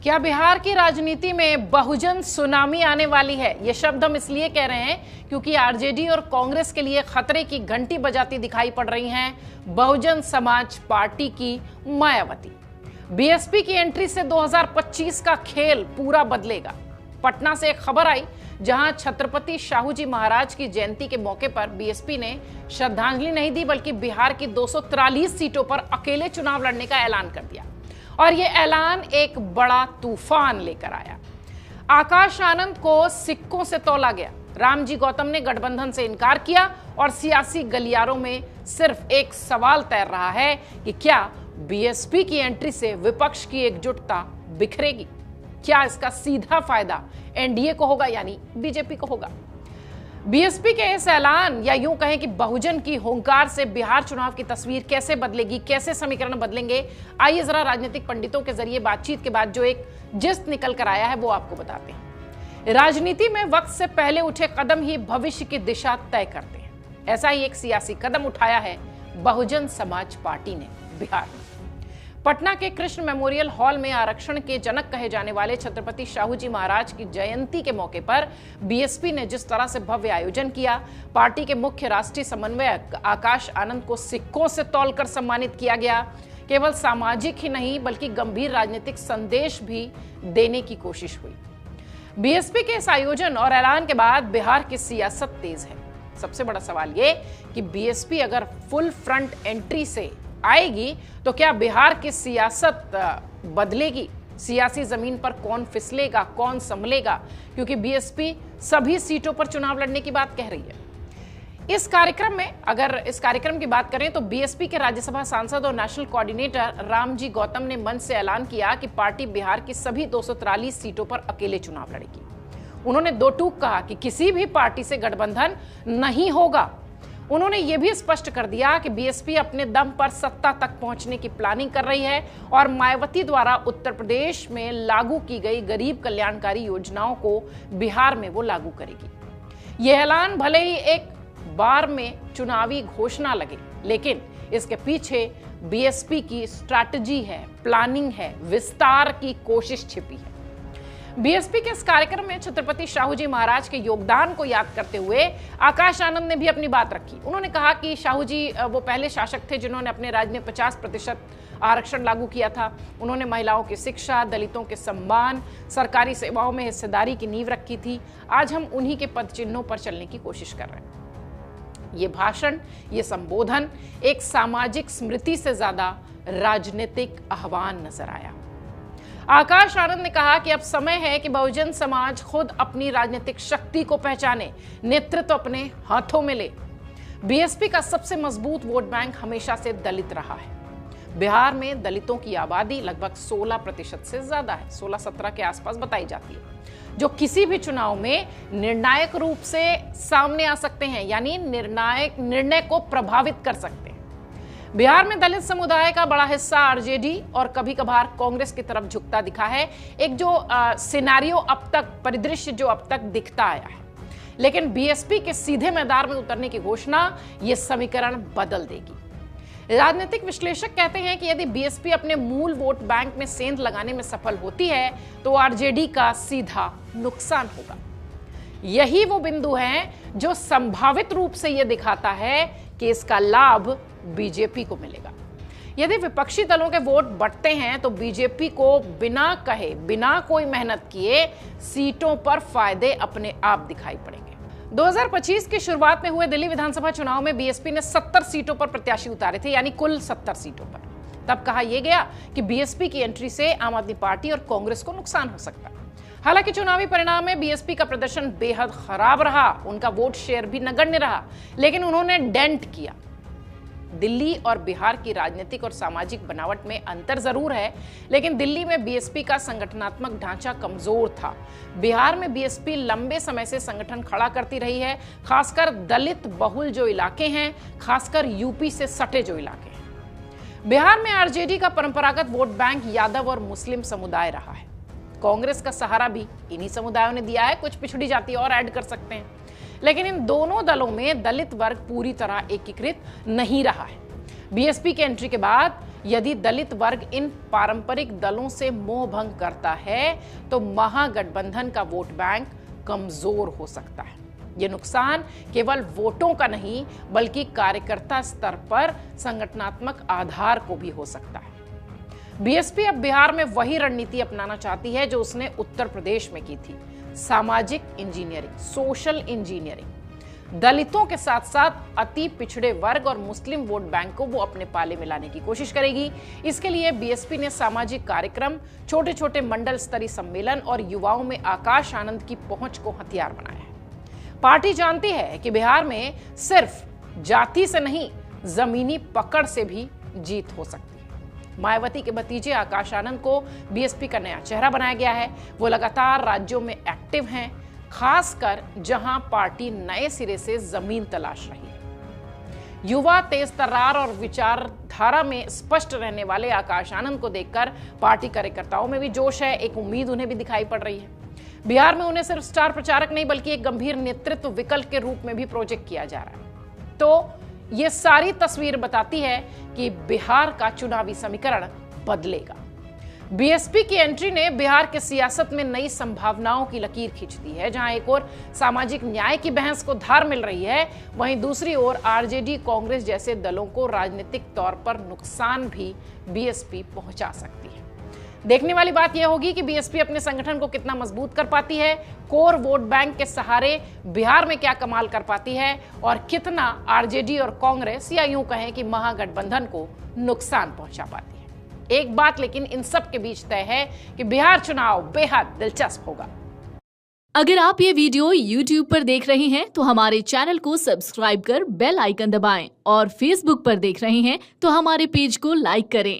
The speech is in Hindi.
क्या बिहार की राजनीति में बहुजन सुनामी आने वाली है? ये शब्द हम इसलिए कह रहे हैं क्योंकि आरजेडी और कांग्रेस के लिए खतरे की घंटी बजाती दिखाई पड़ रही हैं बहुजन समाज पार्टी की मायावती। बीएसपी की एंट्री से 2025 का खेल पूरा बदलेगा। पटना से एक खबर आई जहां छत्रपति शाहू जी महाराज की जयंती के मौके पर बीएसपी ने श्रद्धांजलि नहीं दी बल्कि बिहार की 243 सीटों पर अकेले चुनाव लड़ने का ऐलान कर दिया। और यह ऐलान एक बड़ा तूफान लेकर आया। आकाश आनंद को सिक्कों से तौला गया। रामजी गौतम ने गठबंधन से इनकार किया और सियासी गलियारों में सिर्फ एक सवाल तैर रहा है कि क्या बीएसपी की एंट्री से विपक्ष की एकजुटता बिखरेगी? क्या इसका सीधा फायदा एनडीए को होगा यानी बीजेपी को होगा? बीएसपी के इस ऐलान या यूं कहें कि बहुजन की हुंकार से बिहार चुनाव की तस्वीर कैसे बदलेगी, कैसे समीकरण बदलेंगे, आइए जरा राजनीतिक पंडितों के जरिए बातचीत के बाद जो एक जिस्त निकल कर आया है वो आपको बताते हैं। राजनीति में वक्त से पहले उठे कदम ही भविष्य की दिशा तय करते हैं। ऐसा ही एक सियासी कदम उठाया है बहुजन समाज पार्टी ने बिहार में। पटना के कृष्ण मेमोरियल हॉल में आरक्षण के जनक कहे जाने वाले छत्रपति शाहू जी महाराज की जयंती के मौके पर बीएसपी ने जिस तरह से भव्य आयोजन किया, पार्टी के मुख्य राष्ट्रीय समन्वयक आकाश आनंद को सिक्कों से तौलकर सम्मानित किया गया। केवल सामाजिक ही नहीं बल्कि गंभीर राजनीतिक संदेश भी देने की कोशिश हुई। बीएसपी के इस आयोजन और ऐलान के बाद बिहार की सियासत तेज है। सबसे बड़ा सवाल ये कि बीएसपी अगर फुल फ्रंट एंट्री से आएगी तो क्या बिहार की सियासत बदलेगी? सियासी जमीन पर कौन फिसलेगा, कौन संभलेगा? क्योंकि बीएसपी सभी सीटों पर चुनाव लड़ने की बात कह रही है। इस कार्यक्रम की बात करें तो बीएसपी के राज्यसभा सांसद और नेशनल कोऑर्डिनेटर रामजी गौतम ने मंच से ऐलान किया कि पार्टी बिहार की सभी 243 सीटों पर अकेले चुनाव लड़ेगी। उन्होंने दो टूक कहा कि किसी भी पार्टी से गठबंधन नहीं होगा। उन्होंने यह भी स्पष्ट कर दिया कि बीएसपी अपने दम पर सत्ता तक पहुंचने की प्लानिंग कर रही है और मायावती द्वारा उत्तर प्रदेश में लागू की गई गरीब कल्याणकारी योजनाओं को बिहार में वो लागू करेगी। यह ऐलान भले ही एक बार में चुनावी घोषणा लगे, लेकिन इसके पीछे बीएसपी की स्ट्रैटेजी है, प्लानिंग है, विस्तार की कोशिश छिपी है। बीएसपी के इस कार्यक्रम में छत्रपति शाहू जी महाराज के योगदान को याद करते हुए आकाश आनंद ने भी अपनी बात रखी। उन्होंने कहा कि शाहू जी वो पहले शासक थे जिन्होंने अपने राज्य में 50% आरक्षण लागू किया था। उन्होंने महिलाओं की शिक्षा, दलितों के सम्मान, सरकारी सेवाओं में हिस्सेदारी की नींव रखी थी। आज हम उन्हीं के पद चिन्हों पर चलने की कोशिश कर रहे हैं। ये भाषण, ये संबोधन एक सामाजिक स्मृति से ज्यादा राजनीतिक आह्वान नजर आया। आकाश आनंद ने कहा कि अब समय है कि बहुजन समाज खुद अपनी राजनीतिक शक्ति को पहचाने, नेतृत्व अपने हाथों में ले। बीएसपी का सबसे मजबूत वोट बैंक हमेशा से दलित रहा है। बिहार में दलितों की आबादी लगभग 16% से ज्यादा है, 16-17 के आसपास बताई जाती है, जो किसी भी चुनाव में निर्णायक रूप से सामने आ सकते हैं, यानी निर्णय को प्रभावित कर सकते हैं। बिहार में दलित समुदाय का बड़ा हिस्सा आरजेडी और कभी कभार कांग्रेस की तरफ झुकता दिखा है। एक जो सिनेरियो अब तक, परिदृश्य जो अब तक दिखता आया है, लेकिन बीएसपी के सीधे मैदान में उतरने की घोषणा ये समीकरण बदल देगी। राजनीतिक विश्लेषक कहते हैं कि यदि बीएसपी अपने मूल वोट बैंक में सेंध लगाने में सफल होती है तो आरजेडी का सीधा नुकसान होगा। यही वो बिंदु है जो संभावित रूप से यह दिखाता है कि इसका लाभ बीजेपी को मिलेगा। यदि विपक्षी दलों के वोट बढ़ते हैं तो बीजेपी को बिना कहे, बिना कोई मेहनत किए सीटों पर फायदे अपने आप दिखाई पड़ेंगे। 2025 की शुरुआत में हुए दिल्ली विधानसभा चुनाव में बीएसपी ने 70 सीटों पर प्रत्याशी उतारे थे, यानी कुल 70 सीटों पर। तब कहा यह गया कि बीएसपी की एंट्री से आम आदमी पार्टी और कांग्रेस को नुकसान हो सकता है। हालांकि चुनावी परिणाम में बीएसपी का प्रदर्शन बेहद खराब रहा, उनका वोट शेयर भी नगण्य रहा, लेकिन उन्होंने डेंट किया। दिल्ली और बिहार की राजनीतिक और सामाजिक बनावट में अंतर जरूर है, लेकिन दिल्ली में बीएसपी का संगठनात्मक ढांचा कमजोर था। बिहार में बीएसपी लंबे समय से संगठन खड़ा करती रही है, खासकर दलित बहुल जो इलाके हैं, खासकर यूपी से सटे जो इलाके हैं। बिहार में आरजेडी का परंपरागत वोट बैंक यादव और मुस्लिम समुदाय रहा है। कांग्रेस का सहारा भी इन्हीं समुदायों ने दिया है, कुछ पिछड़ी जाति और ऐड कर सकते हैं। लेकिन इन दोनों दलों में दलित वर्ग पूरी तरह एकीकृत नहीं रहा है। बीएसपी की एंट्री के बाद यदि दलित वर्ग इन पारंपरिक दलों से मोह भंग करता है तो महागठबंधन का वोट बैंक कमजोर हो सकता है। ये नुकसान केवल वोटों का नहीं बल्कि कार्यकर्ता स्तर पर संगठनात्मक आधार को भी हो सकता है। बीएसपी अब बिहार में वही रणनीति अपनाना चाहती है जो उसने उत्तर प्रदेश में की थी, सामाजिक इंजीनियरिंग, सोशल इंजीनियरिंग। दलितों के साथ साथ अति पिछड़े वर्ग और मुस्लिम वोट बैंक को वो अपने पाले में लाने की कोशिश करेगी। इसके लिए बीएसपी ने सामाजिक कार्यक्रम, छोटे छोटे मंडल स्तरीय सम्मेलन और युवाओं में आकाश आनंद की पहुंच को हथियार बनाया है। पार्टी जानती है कि बिहार में सिर्फ जाति से नहीं, जमीनी पकड़ से भी जीत हो सकती है। मायावती के भतीजे आकाश आनंद को बीएसपी का नया चेहरा बनाया गया है। वो लगातार राज्यों में एक्टिव हैं, खासकर जहां पार्टी नए सिरे से जमीन तलाश रही है। युवा, तेज तर्रार और विचारधारा में स्पष्ट रहने वाले आकाश आनंद को देखकर पार्टी कार्यकर्ताओं में भी जोश है, एक उम्मीद उन्हें भी दिखाई पड़ रही है। बिहार में उन्हें सिर्फ स्टार प्रचारक नहीं बल्कि एक गंभीर नेतृत्व विकल्प के रूप में भी प्रोजेक्ट किया जा रहा है। तो ये सारी तस्वीर बताती है कि बिहार का चुनावी समीकरण बदलेगा। बीएसपी की एंट्री ने बिहार के सियासत में नई संभावनाओं की लकीर खींच दी है। जहां एक ओर सामाजिक न्याय की बहस को धार मिल रही है, वहीं दूसरी ओर आरजेडी, कांग्रेस जैसे दलों को राजनीतिक तौर पर नुकसान भी बीएसपी पहुंचा सकती है। देखने वाली बात यह होगी कि बीएसपी अपने संगठन को कितना मजबूत कर पाती है, कोर वोट बैंक के सहारे बिहार में क्या कमाल कर पाती है और कितना आरजेडी और कांग्रेस या यूं कहें कि महागठबंधन को नुकसान पहुंचा पाती है। एक बात लेकिन इन सब के बीच तय है कि बिहार चुनाव बेहद दिलचस्प होगा। अगर आप ये वीडियो YouTube पर देख रहे हैं तो हमारे चैनल को सब्सक्राइब कर बेल आइकन दबाएं और Facebook पर देख रहे हैं तो हमारे पेज को लाइक करें।